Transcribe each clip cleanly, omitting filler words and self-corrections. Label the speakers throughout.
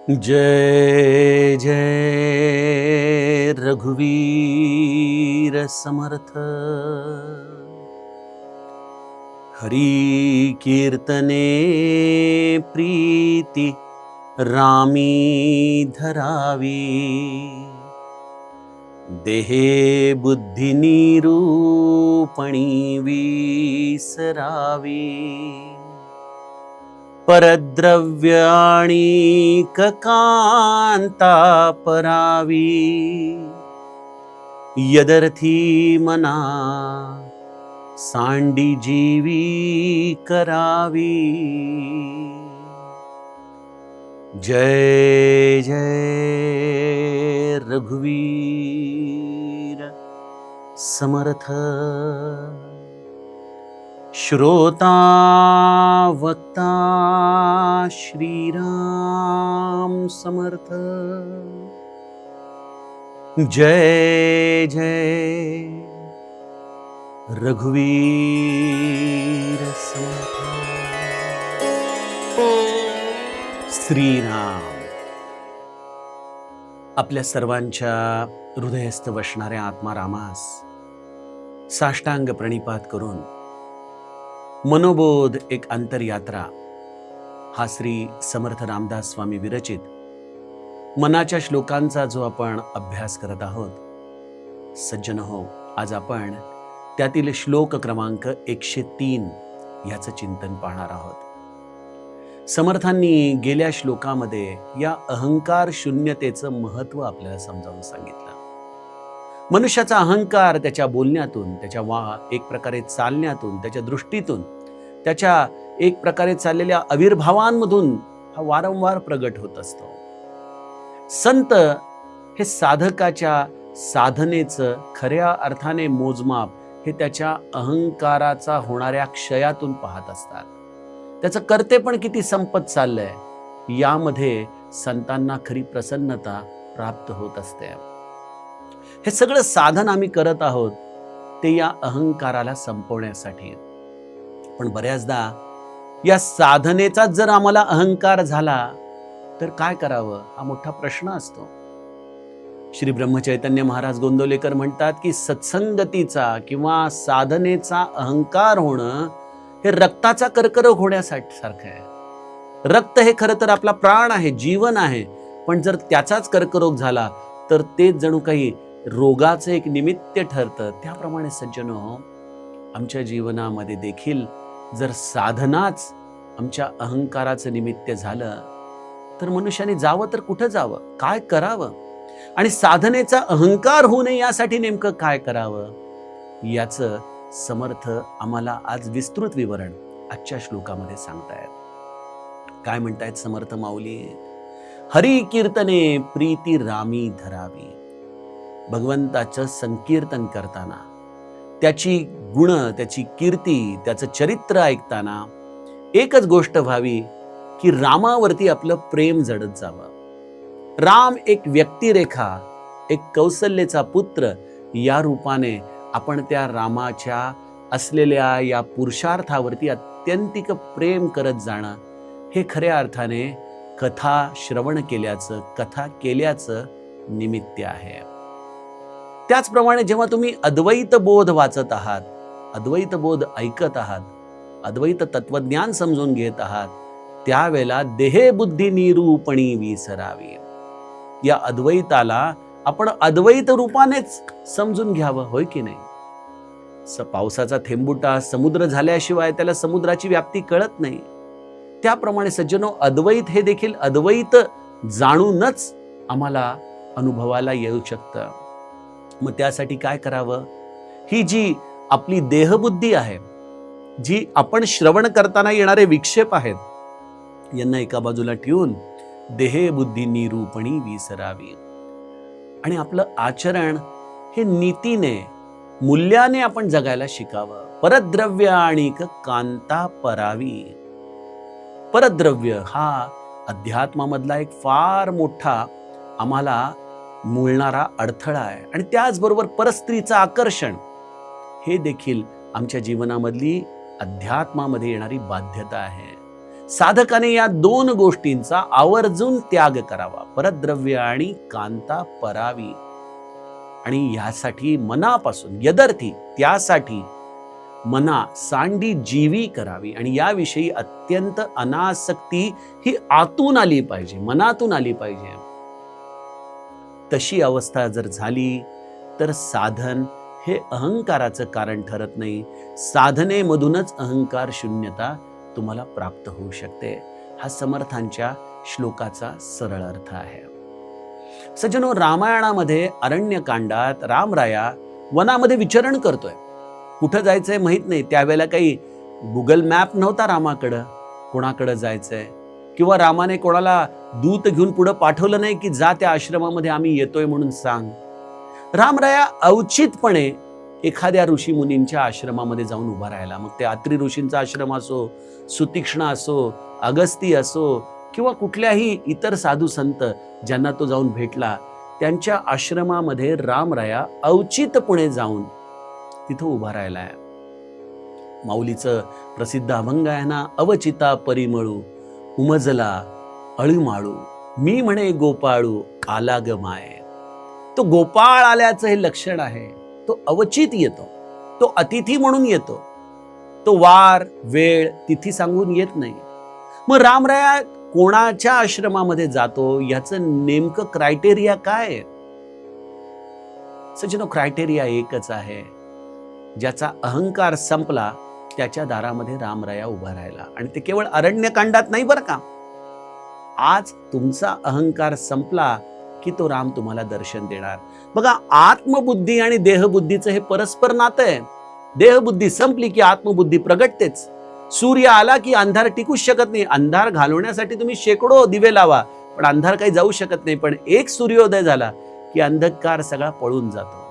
Speaker 1: जय जय रघुवीर समर्थ। हरि कीर्तने प्रीति रामी धरावी, देहे बुद्धि निरूपणी विसरावी, परद्रव्याणीक कांता परावी, यदर्थी मना सांडी जीवी करावी। जय जय रघुवीर समर्थ। श्रोता वक्ता श्रीराम समर्थ। जय जय रघुवीर समर्थ। श्रीराम आपल्या सर्वांच्या हृदयस्थ वसणाऱ्या आत्मारामास साष्टांग प्रणिपात करून मनोबोध एक अंतरयात्रा हा श्री समर्थ रामदास स्वामी विरचित मनाच्या श्लोकांचा जो आपण अभ्यास करत आहोत, सज्जन हो, आज आपण त्यातील श्लोक क्रमांक 103 याचं चिंतन पाहणार आहोत। समर्थांनी गेल्या श्लोकामध्ये या अहंकार शून्यतेचं महत्त्व आपल्याला समजावून सांगितलं। मनुष्याचा अहंकार त्याच्या बोलण्यातून, त्याच्या एक प्रकारे चालण्यातून, त्याच्या दृष्टीतून, त्याच्या एक प्रकारे चाललेल्या आविर्भावांमधून हा वारंवार प्रगट होत असतो। संत हे साधकाच्या साधनेचं खऱ्या अर्थाने मोजमाप हे त्याच्या अहंकाराचा होणाऱ्या क्षयातून पाहत असतात। त्याचं कर्तेपण किती संपत चाललंय यामध्ये संतांना खरी प्रसन्नता प्राप्त होत असते। हे सगळं साधन आम्ही करत आहोत ते या अहंकाराला संपवण्यासाठी। पण बऱ्याचदा या साधनेचा जर आम्हाला अहंकार झाला तर काय करावं हा मोठा प्रश्न असतो। श्री ब्रह्मचैतन्य महाराज गोंदवलेकर म्हणतात की सत्संगतीचा किंवा साधनेचा अहंकार होणं हे रक्ताचा कर्करोग होण्यासाठी सारखं आहे। रक्त हे खरं तर आपला प्राण आहे, जीवन आहे, पण जर त्याचाच कर्करोग झाला तर ते जणू काही रोगाचं एक निमित्त ठरतं। त्याप्रमाणे सज्जनो, आमच्या जीवनामध्ये देखील जर साधनाच आमच्या अहंकाराचं निमित्त झालं तर मनुष्याने जावं तर कुठं जावं, काय करावं, आणि साधनेचा अहंकार होऊ नये यासाठी नेमकं काय करावं याचं समर्थ आम्हाला आज विस्तृत विवरण आजच्या श्लोकामध्ये सांगतायत। काय म्हणतायत समर्थ माऊली? हरी कीर्तने प्रीती रामी धरावी। भगवंताचं संकीर्तन करताना, त्याची गुण, त्याची कीर्ती, त्याचं चरित्र ऐकताना एकच गोष्ट व्हावी की रामावरती आपलं प्रेम जडत जावं। राम एक व्यक्तिरेखा, एक कौसल्याचा पुत्र या रूपाने आपण त्या रामाच्या असलेल्या या पुरुषार्थावरती अत्यंतिक प्रेम करत जाणं हे खऱ्या अर्थाने कथा श्रवण केल्याचं, कथा केल्याचं निमित्त आहे। त्याचप्रमाणे जेव्हा तुम्ही अद्वैत बोध वाचत आहात, अद्वैत बोध ऐकत आहात, अद्वैत तत्वज्ञान समजून घेत आहात, त्यावेळेला देहे बुद्धी निरूपणी विसरावी। या अद्वैताला आपण अद्वैत रूपानेच समजून घ्यावं, होय की नाही? पावसाचा थेंबुटा समुद्र झाल्याशिवाय त्याला समुद्राची व्याप्ती कळत नाही। त्याप्रमाणे सज्जनो, अद्वैत हे देखील अद्वैत जाणूनच आम्हाला अनुभवाला येऊ शकतं। मग त्यासाठी काय करावं? ही जी आपली देहबुद्धी आहे, जी आपण श्रवण करताना येणारे विक्षेप आहेत, यांना एका बाजूला ठेवून देहे बुद्धी निरूपणी विसरावी आणि आपलं आचरण हे नीतीने, मूल्याने आपण जगायला शिकावं। परद्रव्य आणि कांता परावी। परद्रव्य हा अध्यात्मामधला एक फार मोठा आम्हाला मुळणारा अडथळा आहे, आणि त्याचबरोबर परस्त्रीचं आकर्षण हे देखील आमच्या जीवनामधली अध्यात्मामध्ये येणारी बाध्यता आहे। साधकाने या दोन गोष्टींचा आवर्जून त्याग करावा, परद्रव्य आणि कांता परावी. आणि यासाठी मनापासून यदर्थी त्यासाठी मना सांडी जीवी करावी. आणि याविषयी अत्यंत अनासक्ती ही आतून आली पाहिजे, मनातून आली पाहिजे. तशी अवस्था जर झाली तर साधन हे अहंकाराचं कारण ठरत नाही. साधनेमधूनच अहंकार शून्यता तुम्हाला प्राप्त होऊ शकते. हा समर्थांच्या श्लोकाचा सरळ अर्थ आहे. सज्जनो, रामायणामध्ये अरण्यकांडात रामराया वनामध्ये विचरण करतोय. कुठं जायचंय माहित नाही. त्यावेळेला काही गुगल मॅप नव्हता रामाकडं, कोणाकडं जायचंय, किंवा रामाने कोणाला दूत घेऊन पुढे पाठवलं नाही की जा त्या आश्रमामध्ये आम्ही येतोय म्हणून सांग. रामराया औचितपणे एखाद्या ऋषी मुनींच्या आश्रमामध्ये जाऊन उभा राहिला. मग ते अत्री ऋषींचा आश्रम असो, सुतीक्ष्ण असो, अगस्ती असो, किंवा कुठल्याही इतर साधू संत ज्यांना तो जाऊन भेटला, त्यांच्या आश्रमामध्ये रामराया औचितपणे जाऊन तिथं उभा राहिलाय. माऊलीचं प्रसिद्ध अभंग आहे ना, अवचिता परिमळू उमजला अळीमाळू, मी म्हणे गोपाळू आला ग माय. तो गोपाळ आल्याचं हे लक्षण आहे. तो अवचित येतो, तो अतिथी म्हणून येतो. तो वार वेळ तिथी सांगून येत नाही. मग रामराया कोणाच्या आश्रमामध्ये जातो याचं नेमकं क्रायटेरिया काय आहे? सज्जनो, क्रायटेरिया एकच आहे. ज्याचा अहंकार संपला त्याच्या दारामध्ये रामराया उभा राहिला. आणि ते केवळ अरण्यकांडात नाही बरं का. आज तुमचा अहंकार संपला की तो राम तुम्हाला दर्शन देणार. बघा, आत्मबुद्धी आणि देहबुद्धीचं हे परस्पर नातं आहे. देहबुद्धी संपली की आत्मबुद्धी प्रगटतेच. सूर्य आला की अंधार टिकूच शकत नाही. अंधार घालवण्यासाठी तुम्ही शेकडो दिवे लावा, पण अंधार काही जाऊ शकत नाही. पण एक सूर्योदय झाला की अंधकार सगळा पळून जातो.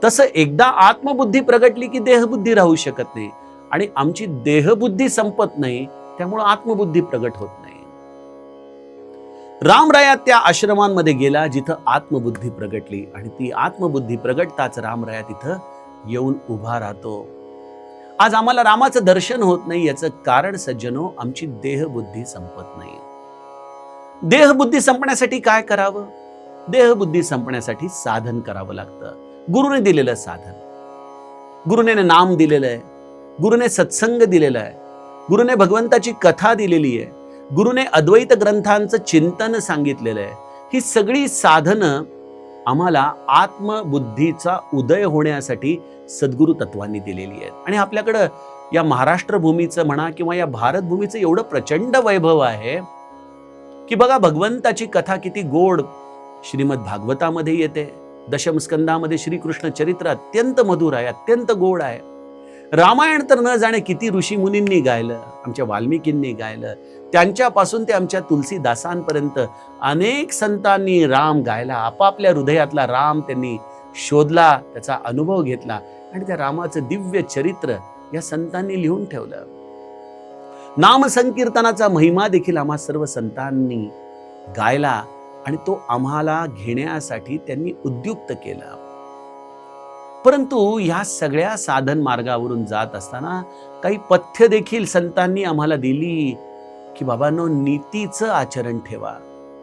Speaker 1: तसं एकदा आत्मबुद्धी प्रगटली की देहबुद्धी राहू शकत नाही. आणि आमची देहबुद्धी संपत नाही, त्यामुळे आत्मबुद्धी प्रगट होत नाही. रामराया त्या आश्रमांमध्ये गेला जिथं आत्मबुद्धी प्रगटली. आणि ती आत्मबुद्धी प्रगटताच रामराया तिथं येऊन उभा राहतो. आज आम्हाला रामाचं दर्शन होत नाही, याचं कारण सज्जनो, आमची देहबुद्धी संपत नाही. देहबुद्धी संपण्यासाठी काय करावं? देहबुद्धी संपण्यासाठी साधन करावं लागतं. गुरुने दिलेलं साधन. गुरुने नाम दिलेलं आहे, गुरुने सत्संग दिलेला आहे, गुरुने भगवंताची कथा दिलेली आहे, गुरुने अद्वैत ग्रंथांचं चिंतन सांगितलेलं आहे. ही सगळी साधनं आम्हाला आत्मबुद्धीचा उदय होण्यासाठी सद्गुरु तत्वांनी दिलेली आहेत. आणि आपल्याकडं या महाराष्ट्र भूमीचं म्हणा किंवा या भारत भूमीचं एवढं प्रचंड वैभव आहे की बघा, भगवंताची कथा किती गोड श्रीमद भागवतामध्ये येते. दशमस्कंदामध्ये श्रीकृष्ण चरित्र अत्यंत मधुर आहे, अत्यंत गोड आहे. रामायण तर न जाणे किती ऋषी मुनींनी गायलं, आमच्या वाल्मिकींनी गायलं. त्यांच्यापासून ते आमच्या तुलसीदासांपर्यंत अनेक संतांनी राम गायला. आपापल्या हृदयातला राम त्यांनी शोधला, त्याचा अनुभव घेतला आणि त्या रामाचं दिव्य चरित्र या संतांनी लिहून ठेवलं. नाम संकीर्तनाचा महिमा देखील आम्हा सर्व संतांनी गायला आणि तो आम्हाला घेण्यासाठी त्यांनी उद्युक्त केला. परंतु ह्या सगळ्या साधन मार्गावरून जात असताना काही पथ्य देखील संतांनी आम्हाला दिली की बाबांनो, नीतीचं आचरण ठेवा,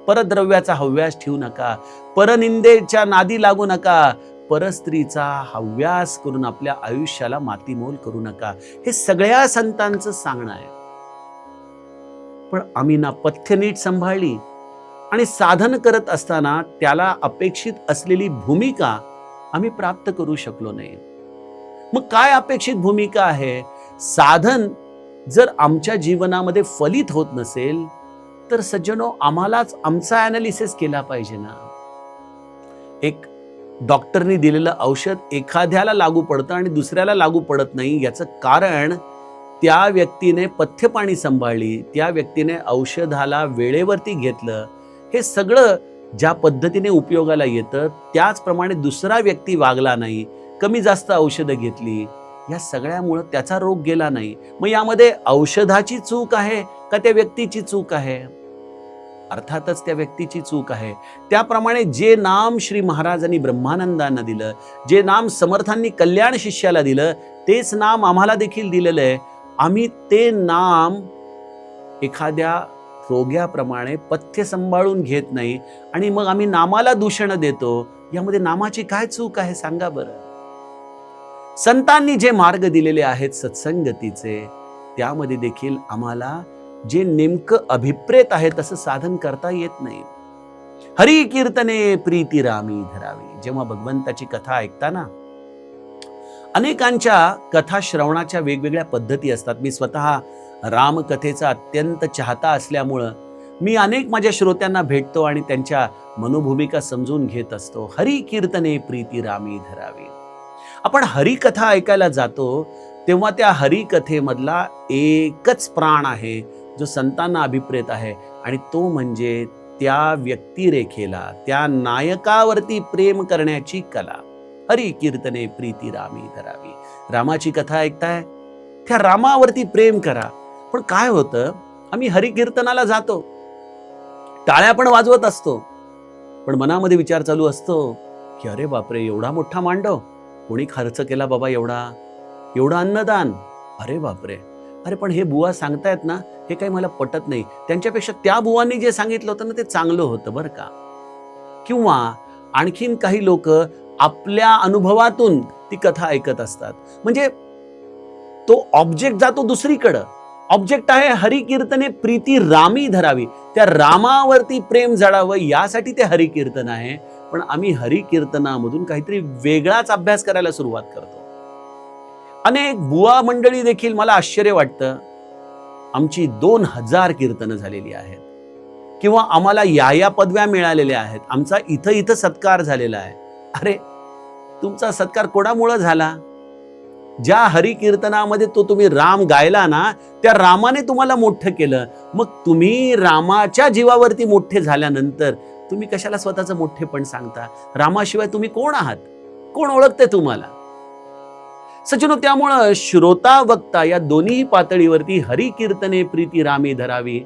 Speaker 1: परद्रव्याचा हव्यास ठेवू नका, परनिंदेच्या नादी लागू नका, परस्त्रीचा हव्यास करून आपल्या आयुष्याला मातीमोल करू नका. हे सगळ्या संतांचं सांगणं आहे. पण आम्ही ना पथ्य नीट सांभाळली आणि साधन करत असताना त्याला अपेक्षित असलेली भूमिका आम्ही प्राप्त करू शकलो नाही. मग काय अपेक्षित भूमिका आहे? साधन जर आमच्या जीवनामध्ये फलित होत नसेल तर सज्जनो, आम्हालाच आमचा ॲनालिसिस केला पाहिजे ना. एक डॉक्टरनी दिलेलं औषध एखाद्याला लागू पडतं आणि दुसऱ्याला लागू पडत नाही. याचं कारण त्या व्यक्तीने पथ्यपाणी सांभाळली, त्या व्यक्तीने औषधाला वेळेवरती घेतलं. हे सगळं ज्या पद्धतीने उपयोगाला येतं त्याचप्रमाणे दुसरा व्यक्ती वागला नाही, कमी जास्त औषधं घेतली, या सगळ्यामुळं त्याचा रोग गेला नाही. मग यामध्ये औषधाची चूक आहे का त्या व्यक्तीची चूक आहे? अर्थातच त्या व्यक्तीची चूक आहे. त्याप्रमाणे जे नाम श्री महाराजांनी ब्रह्मानंदांना दिलं, जे नाम समर्थांनी कल्याण शिष्याला दिलं, तेच नाम आम्हाला देखील दिलेलं आहे. आम्ही ते नाम एखाद्या रोग्याप्रमाणे पथ्य सांभाळून घेत नाही आणि मग आम्ही नामाला दूषण देतो, यामध्ये नामाची काय चूक आहे सांगा बरं. संतांनी जे मार्ग दिलेले आहेत सत्संगतीचे, त्यामध्ये देखील आम्हाला जे नेमकं अभिप्रेत आहे तसं साधन करता येत नाही. हरी कीर्तने प्रीती रामी धरावी. जेव्हा भगवंताची कथा ऐकताना अनेकांच्या कथा श्रवणाच्या वेगवेगळ्या पद्धती असतात. मी स्वतः रामकथेचा अत्यंत चाहता असल्यामुळं मी अनेक माझ्या श्रोत्यांना भेटतो आणि त्यांच्या मनोभूमिका समजून घेत असतो. हरी कीर्तने प्रीती रामी धरावी. आपण हरिकथा ऐकायला जातो तेव्हा त्या हरिकथेमधला एकच प्राण आहे जो संतांना अभिप्रेत आहे, आणि तो म्हणजे त्या व्यक्तिरेखेला, त्या नायकावरती प्रेम करण्याची कला. हरी कीर्तने प्रीती रामी धरावी. रामाची कथा ऐकताय, त्या रामावरती प्रेम करा. पण काय होतं, आम्ही हरिकीर्तनाला जातो, टाळ्या पण वाजवत असतो, पण मनामध्ये विचार चालू असतो की अरे बापरे, एवढा मोठा मांडव कोणी खर्च केला बाबा, एवढं अन्नदान, अरे बापरे. अरे पण हे बुवा सांगतायत ना, हे काही मला पटत नाही. त्यांच्यापेक्षा त्या बुवांनी जे सांगितलं होतं ना ते चांगलं होतं बरं का. किंवा आणखीन काही लोक आपल्या अनुभवातून ती कथा ऐकत असतात. म्हणजे तो ऑब्जेक्ट जातो दुसरीकडं. ऑब्जेक्ट आहे हरिकीर्तने प्रीती रामी धरावी. त्या रामावरती प्रेम जडावं यासाठी ते हरिकीर्तन आहे. पण आम्ही हरिकीर्तनामधून काहीतरी वेगळाच अभ्यास करायला सुरुवात करतो. अनेक बुवा मंडळी देखील, मला आश्चर्य वाटतं, आमची 2000 कीर्तनं झालेली आहेत, किंवा आम्हाला या पदव्या मिळालेल्या आहेत, आमचा इथं सत्कार झालेला आहे. अरे तुमचा सत्कार कोणामुळे झाला? ज्या हरिकीर्तनामध्ये तो तुम्ही राम गायला ना, त्या रामाने तुम्हाला मोठं केलं. मग तुम्ही रामाच्या जीवावरती मोठे झाल्यानंतर तुम्ही कशाला स्वतःचं मोठेपण सांगता? रामाशिवाय तुम्ही कोण आहात? कोण ओळखते तुम्हाला? सज्जनो, त्यामुळं श्रोता वक्ता या दोन्ही पातळीवरती हरिकीर्तने प्रीती रामी धरावी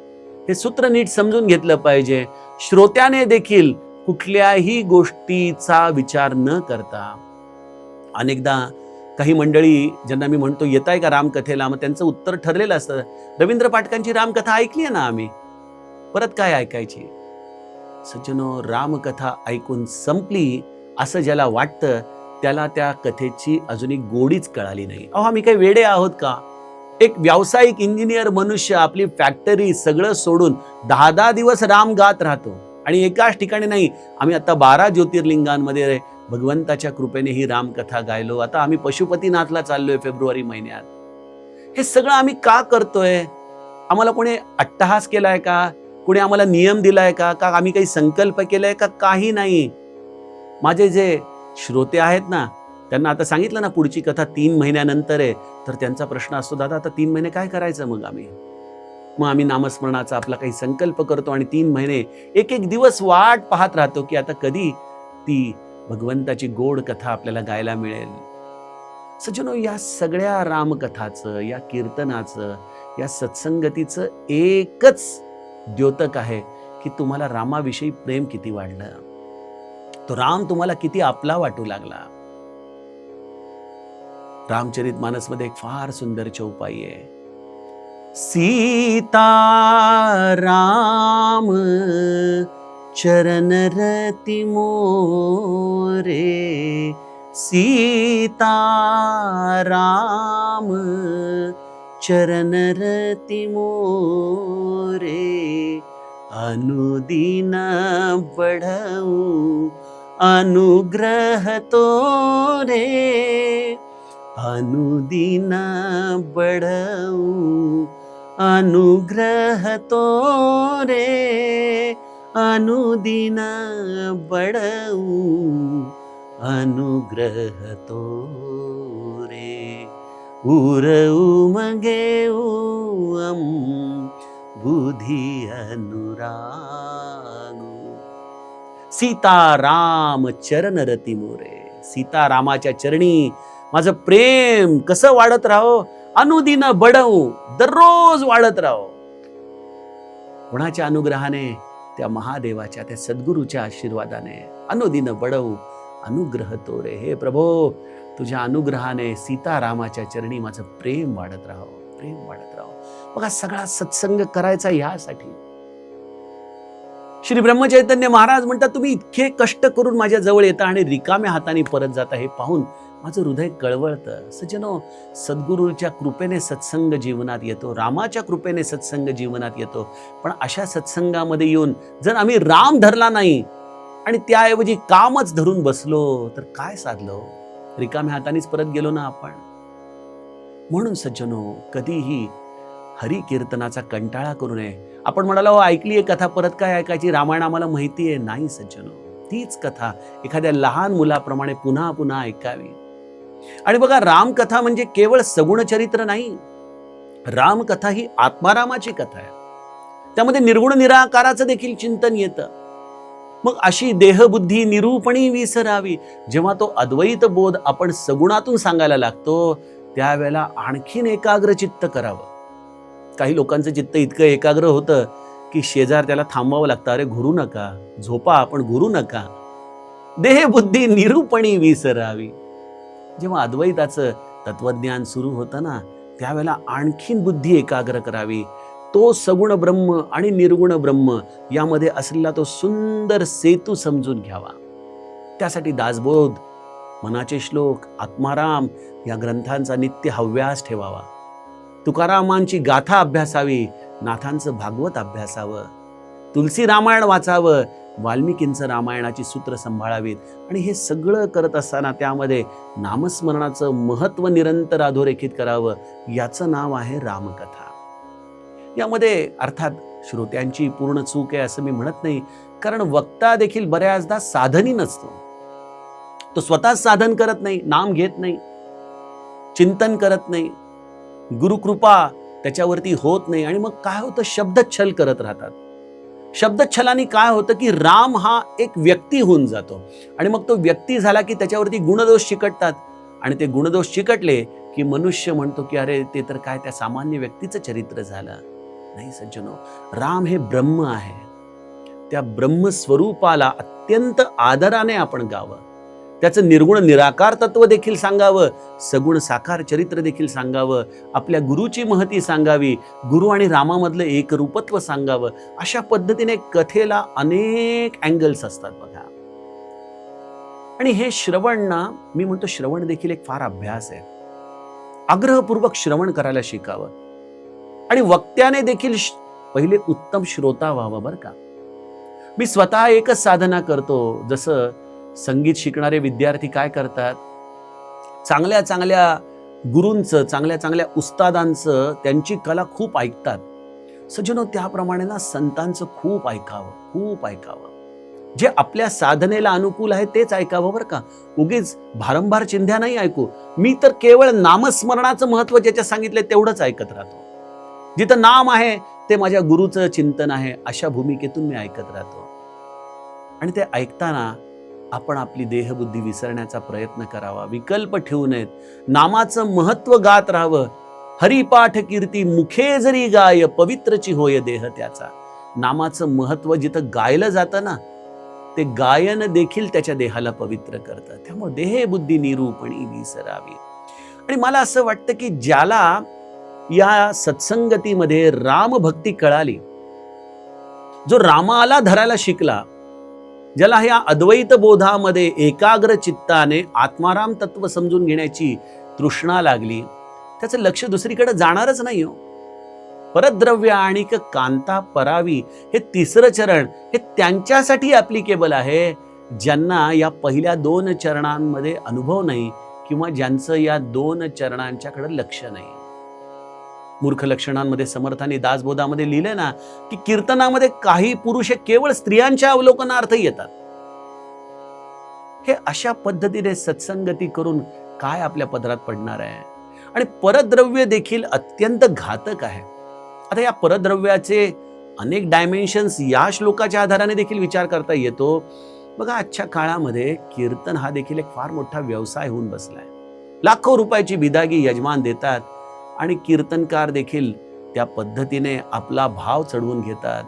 Speaker 1: हे सूत्र नीट समजून घेतलं पाहिजे. श्रोत्याने देखील कुठल्याही गोष्टीचा विचार न करता, अनेकदा काही मंडळी ज्यांना मी म्हणतो येताय का रामकथेला, मग त्यांचं उत्तर ठरलेलं असतं, रवींद्र पाटकांची रामकथा ऐकली आहे ना आम्ही, परत काय ऐकायची? सज्जनो, रामकथा ऐकून संपली असं ज्याला वाटतं त्याला त्या कथेची अजूनही गोडीच कळाली नाही. अहो, आम्ही काही वेडे आहोत का? एक व्यावसायिक इंजिनियर मनुष्य आपली फॅक्टरी सगळं सोडून 10 दिवस राम गात राहतो, आणि एकाच ठिकाणी नाही, आम्ही आता 12 ज्योतिर्लिंगांमध्ये भगवंताच्या कृपेने ही रामकथा गायलो. आता आम्ही पशुपतीनाथला चाललोय फेब्रुवारी महिन्यात. हे सगळं आम्ही का करतोय? आम्हाला कोणी अट्टहास केलाय का? कोणी आम्हाला नियम दिलाय का? आम्ही काही संकल्प केलाय का? काही नाही. माझे जे श्रोते आहेत ना, त्यांना आता सांगितलं ना पुढची कथा 3 महिन्यानंतर आहे, तर त्यांचा प्रश्न असतो, दादा आता 3 महिने काय करायचं? मग आम्ही नामस्मरणाचा आपला काही संकल्प करतो आणि 3 महिने एक दिवस वाट पाहत राहतो की आता कधी ती भगवंताची गोड कथा आपल्याला गायला मिळेल. सज्जनो, या सगळ्या रामकथाचं, या कीर्तनाचं, या सत्संगतीचं एकच द्योतक आहे की तुम्हाला रामाविषयी प्रेम किती वाढलं, तो राम तुम्हाला किती आपला वाटू लागला. रामचरितमानसमध्ये एक फार सुंदर चौपाई आहे. सीता राम चरण रति मोरे, सीता राम चरण रति मोरे, अनुदिन बढ़ऊ अनुग्रह तोरे, अनुदिन बढ़ऊ अनुग्रह तोरे, अनुदिन बढ़ऊ अनुग्रह तोरे, उरऊ मगेऊ बुद्धि अनुरागू. सीताराम चरण रती मोरे. सीतारामाच्या चरणी माझं प्रेम कसं वाढत राहो? अनुदिन बढवू, दररोज वाढत राहो. कोणाच्या अनुग्रहाने? त्या महादेवाच्या, त्या सद्गुरूच्या आशीर्वादाने. अनुदिन बढवू अनुग्रह तोरे. हे प्रभो, तुझ्या अनुग्रहाने सीतारामाच्या चरणी माझं प्रेम वाढत राहो, प्रेम वाढत राहो. बघा, सगळा सत्संग करायचा ह्यासाठी. श्री ब्रह्मचैतन्य महाराज म्हणतात, तुम्ही इतके कष्ट करून माझ्या जवळ येता आणि रिकाम्या हाताने परत जाता, हे पाहून माझं हृदय कळवळतं. सज्जनो, सद्गुरूच्या कृपेने सत्संग जीवनात येतो, रामाच्या कृपेने सत्संग जीवनात येतो. पण अशा सत्संगामध्ये येऊन जर आम्ही राम धरला नाही आणि त्याऐवजी कामच धरून बसलो तर काय साधलो? रिकाम्या हातानेच परत गेलो ना आपण. म्हणून सज्जनो, कधीही हरी कीर्तनाचा कंटाळा करू नये. आपण म्हणाला, हो ऐकली कथा, परत काय ऐकायची, रामायण आम्हाला माहिती आहे. नाही सज्जनो, तीच कथा एखाद्या लहान मुलाप्रमाणे पुन्हा पुन्हा ऐकावी. आणि बघा, रामकथा म्हणजे केवळ सगुण चरित्र नाही, रामकथा ही आत्मारामाची कथा आहे. त्यामध्ये निर्गुण निराकाराचं देखील चिंतन येतं. मग अशी देहबुद्धी निरूपणी विसरावी. जेव्हा तो अद्वैत बोध आपण सगुणातून सांगायला लागतो, त्यावेळेला आणखीन एकाग्र चित्त करावं. काही लोकांचं चित्त इतकं एकाग्र होतं की शेजार त्याला थांबावं लागतं. अरे घुरू नका, झोपा, पण घुरू नका. देहबुद्धी निरूपणी विसरावी. जेव्हा अद्वैताचं तत्वज्ञान सुरू होतं ना, त्यावेळेला आणखीन बुद्धी एकाग्र करावी. तो सगुण ब्रह्म आणि निर्गुण ब्रह्म यामध्ये असलेला तो सुंदर सेतू समजून घ्यावा. त्यासाठी दासबोध, मनाचे श्लोक, आत्माराम या ग्रंथांचा नित्य हव्यास ठेवावा. तुकारामांची गाथा अभ्यासावी, नाथांचं भागवत अभ्यासावं, तुलसी रामायण वाचावं, वाल्मिकींचं रामायणाची सूत्र सांभाळावीत. आणि हे सगळं करत असताना त्यामध्ये नामस्मरणाचं महत्त्व निरंतर अधोरेखित करावं. याचं नाव आहे रामकथा. यामध्ये अर्थात श्रोत्यांची पूर्ण चूक आहे असं मी म्हणत नाही, कारण वक्ता देखील बऱ्याचदा साधनी नसतो. तो स्वतःच साधन करत नाही, नाम घेत नाही, चिंतन करत नाही, गुरुकृपा त्याच्यावरती होत नाही. आणि मग काय होतं, शब्दच्छल करत राहतात. शब्दच्छलाने काय होतं की राम हा एक व्यक्ती होऊन जातो. आणि मग तो व्यक्ती झाला की त्याच्यावरती गुणदोष चिकटतात. आणि ते गुणदोष चिकटले की मनुष्य म्हणतो की अरे ते तर काय त्या सामान्य व्यक्तीचं चरित्र झालं. नाही सज्जनो, राम हे ब्रह्म आहे. त्या ब्रह्मस्वरूपाला अत्यंत आदराने आपण गावं. त्याचं निर्गुण निराकार तत्व देखील सांगावं, सगुण साकार चरित्र देखील सांगावं, आपल्या गुरुची महती सांगावी, गुरु आणि रामामधलं एकरूपत्व सांगावं. अशा पद्धतीने कथेला अनेक अँगल्स असतात बघा. आणि हे श्रवण ना, मी म्हणतो श्रवण देखील एक फार अभ्यास आहे. आग्रहपूर्वक श्रवण करायला शिकावं. आणि वक्त्याने देखील पहिले उत्तम श्रोता व्हावं बरं का. मी स्वतः एकच साधना करतो. जसं संगीत शिकणारे विद्यार्थी काय करतात, चांगल्या चांगल्या गुरूंचं, चांगल्या चांगल्या उस्तादांचं, त्यांची कला खूप ऐकतात. सज्जनो, त्याप्रमाणे ना संतांचं खूप ऐकावं, खूप ऐकावं. जे आपल्या साधनेला अनुकूल आहे तेच ऐकावं बरं का. उगीच भारंभार चिंध्या नाही ऐकू. मी तर केवळ नामस्मरणाचं महत्व ज्याच्या सांगितलंय तेवढंच ऐकत राहतो. जिथं नाम आहे ते माझ्या गुरुचं चिंतन आहे, अशा भूमिकेतून मी ऐकत राहतो. आणि ते ऐकताना आपण आपली देहबुद्धी विसरण्याचा प्रयत्न करावा, विकल्प ठेवू नयेत. नामाचं महत्व गात राहावं. हरिपाठ कीर्ती मुखे जरी गाय, पवित्रची होय देह त्याचा. नामाचं महत्व जिथं गायलं जातं ना, ते गायन देखील त्याच्या देहाला पवित्र करतं. त्यामुळे देहबुद्धी निरूपणी विसरावी. आणि मला असं वाटतं की ज्याला या सत्संगतीमध्ये रामभक्ती कळाली, जो रामाला धरायला शिकला, ज्याला ह्या अद्वैत बोधामध्ये एकाग्र चित्ताने आत्माराम तत्व समजून घेण्याची तृष्णा लागली, त्याचं लक्ष दुसरीकडे जाणारच नाही हो. परद्रव्य आणि कांता परावी हे तिसरं चरण हे त्यांच्यासाठी ऍप्लिकेबल आहे ज्यांना या पहिल्या 2 चरणांमध्ये अनुभव नाही, किंवा ज्यांचं या 2 चरणांच्याकडे लक्ष नाही. मूर्ख लक्षणांमध्ये समर्थांनी दासबोधामध्ये लिहिले ना की कीर्तनामध्ये काही पुरुष केवळ स्त्रियांच्या अवलोकनार्थ येतात. हे अशा पद्धतीने सत्संगती करून काय आपल्या पदरात पडणार आहे. आणि परद्रव्य देखील अत्यंत घातक आहे. आता या परद्रव्याचे अनेक डायमेन्शन्स या श्लोकाच्या आधाराने देखील विचार करता येतो. बघा, आजच्या काळामध्ये कीर्तन हा देखील एक फार मोठा व्यवसाय होऊन बसलाय. लाखो रुपयाची बिदागी यजमान देतात आणि कीर्तनकार देखील त्या पद्धतीने आपला भाव चढवून घेतात.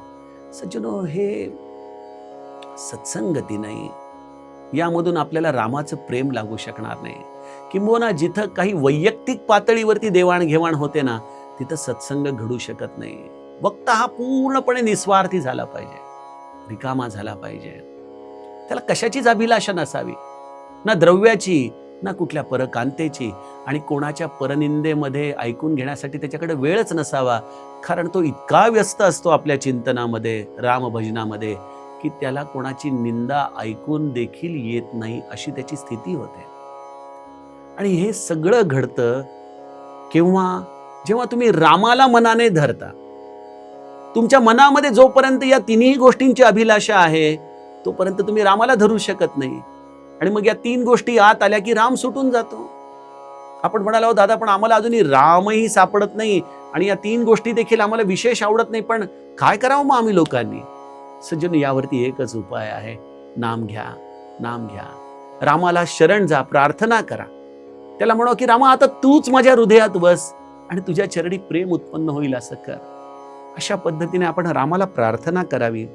Speaker 1: सज्जनो, हे सत्संगती नाही. यामधून आपल्याला रामाचं प्रेम लागू शकणार नाही. किंबहुना जिथं काही वैयक्तिक पातळीवरती देवाणघेवाण होते ना, तिथं सत्संग घडू शकत नाही. वक्ता हा पूर्णपणे निस्वार्थी झाला पाहिजे, रिकामा झाला पाहिजे. त्याला कशाचीच अभिलाषा नसावी, ना द्रव्याची ना कुठल्या परकांतेची, आणि कोणाच्या परनिंदेमध्ये ऐकून घेण्यासाठी त्याच्याकडे वेळच नसावा. कारण तो इतका व्यस्त असतो आपल्या चिंतनामध्ये, रामभजनामध्ये, की त्याला कोणाची निंदा ऐकून देखील येत नाही अशी त्याची स्थिती होते. आणि हे सगळं घडतं केव्हा? जेव्हा तुम्ही रामाला मनाने धरता. तुमच्या मनामध्ये जोपर्यंत या तिन्ही गोष्टींची अभिलाषा आहे तोपर्यंत तुम्ही रामाला धरू शकत नाही. आणि मग या 3 गोष्टी आत आल्या की राम सुटून जातो. आपण म्हणालो, दादा पण आम्हाला अजूनही रामही सापडत नाही आणि या 3 गोष्टी देखील आम्हाला विशेष आवडत नाही, पण काय करावं मग आम्ही लोकांनी? सज्जन, यावरती एकच उपाय आहे, नाम घ्या, नाम घ्या. रामाला शरण जा, प्रार्थना करा. त्याला म्हणा की रामा आता तूच माझ्या हृदयात बस आणि तुझ्या चरणी प्रेम उत्पन्न होईल असं कर. अशा पद्धतीने आपण रामाला प्रार्थना करावी.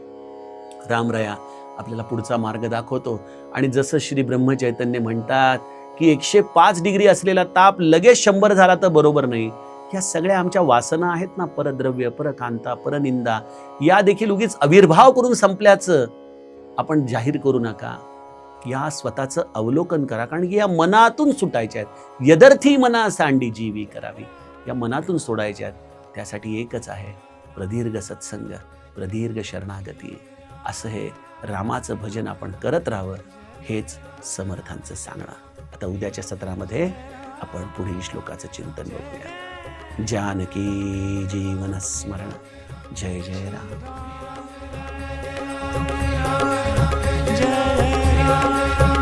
Speaker 1: रामराया आपल्याला पुढचा मार्ग दाखवतो. आणि जसं श्री ब्रह्मचैतन्य म्हणतात की 105 डिग्री असलेला ताप लगेच 100 झाला तर बरोबर नाही. या सगळ्या आमच्या वासना आहेत ना, परद्रव्य, परकांता, परनिंदा, या देखील उगीच आविर्भाव करून संपल्याचं आपण जाहीर करू नका. या स्वतःचं अवलोकन करा, कारण की या मनातून सुटायच्या आहेत. यदर्थी मना सांडी जीवी करावी, या मनातून सोडायच्या आहेत. त्यासाठी एकच आहे, प्रदीर्घ सत्संग, प्रदीर्घ शरणागती. असं हे रामाचं भजन आपण करत राहावं, हेच समर्थांचं सांगणं. आता उद्याच्या सत्रामध्ये आपण पुढील श्लोकाचं चिंतन बघूया. जानकी जीवन स्मरण. जय जय राम. जय राम.